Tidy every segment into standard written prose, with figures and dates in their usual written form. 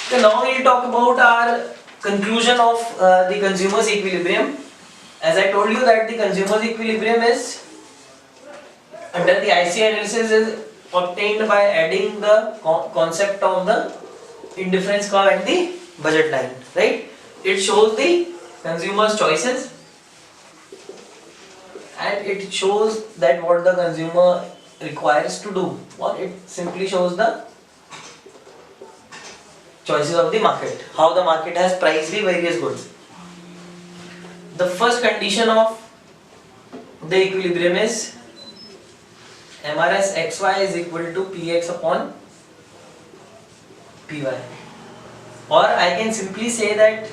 So now we'll talk about our conclusion of the consumer's equilibrium. As I told you that the consumer's equilibrium is under the IC analysis is obtained by adding the concept of the indifference curve and the budget line, right? It shows the consumer's choices and it shows that what the consumer requires to do, or it simply shows the choices of the market, how the market has priced the various goods. The first condition of the equilibrium is MRS XY is equal to PX upon PY, or I can simply say that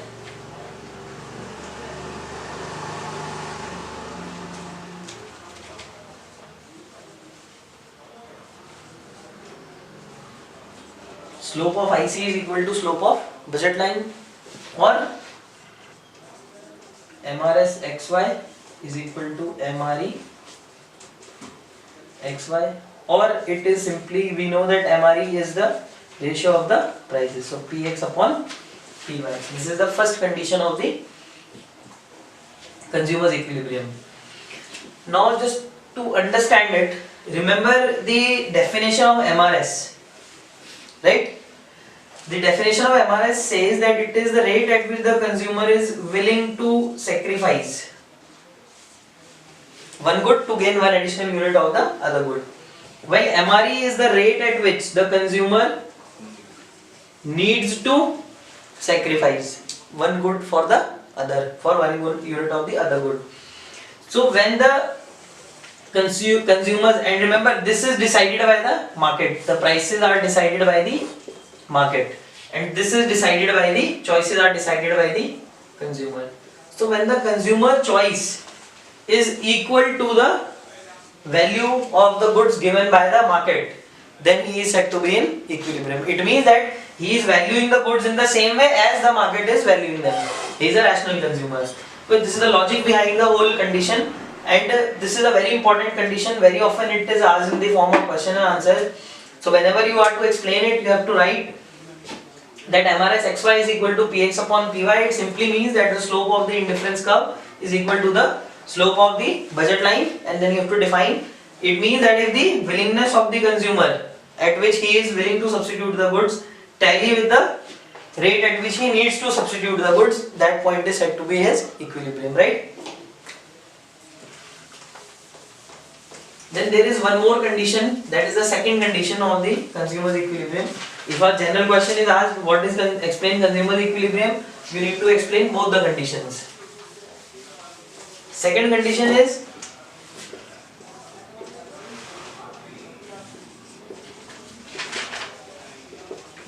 slope of IC is equal to slope of budget line, or MRS XY is equal to MRE XY, or it is simply, we know that MRE is the ratio of the prices, so PX upon PY. This is the first condition of the consumer's equilibrium. Now just to understand it, remember the definition of MRS, right? The definition of MRS says that it is the rate at which the consumer is willing to sacrifice one good to gain one additional unit of the other good, while MRE is the rate at which the consumer needs to sacrifice one good for the other, for one good unit of the other good. So when the consumers, and remember this is decided by the market, the prices are decided by the market, and this is decided by the choices are decided by the consumer. So when the consumer choice is equal to the value of the goods given by the market, then he is said to be in equilibrium. It means that he is valuing the goods in the same way as the market is valuing them. He is a rational consumer. So this is the logic behind the whole condition, and this is a very important condition. Very often it is asked in the form of question and answer. So whenever you are to explain it, you have to write that MRS XY is equal to PX upon PY. It simply means that the slope of the indifference curve is equal to the slope of the budget line, and then you have to define. It means that if the willingness of the consumer at which he is willing to substitute the goods tally with the rate at which he needs to substitute the goods, that point is said to be his equilibrium, right? Then there is one more condition, that is the second condition of the consumer's equilibrium. If a general question is asked, what is explain consumer equilibrium, you need to explain both the conditions. Second condition is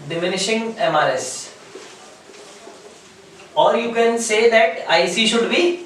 diminishing MRS, or you can say that IC should be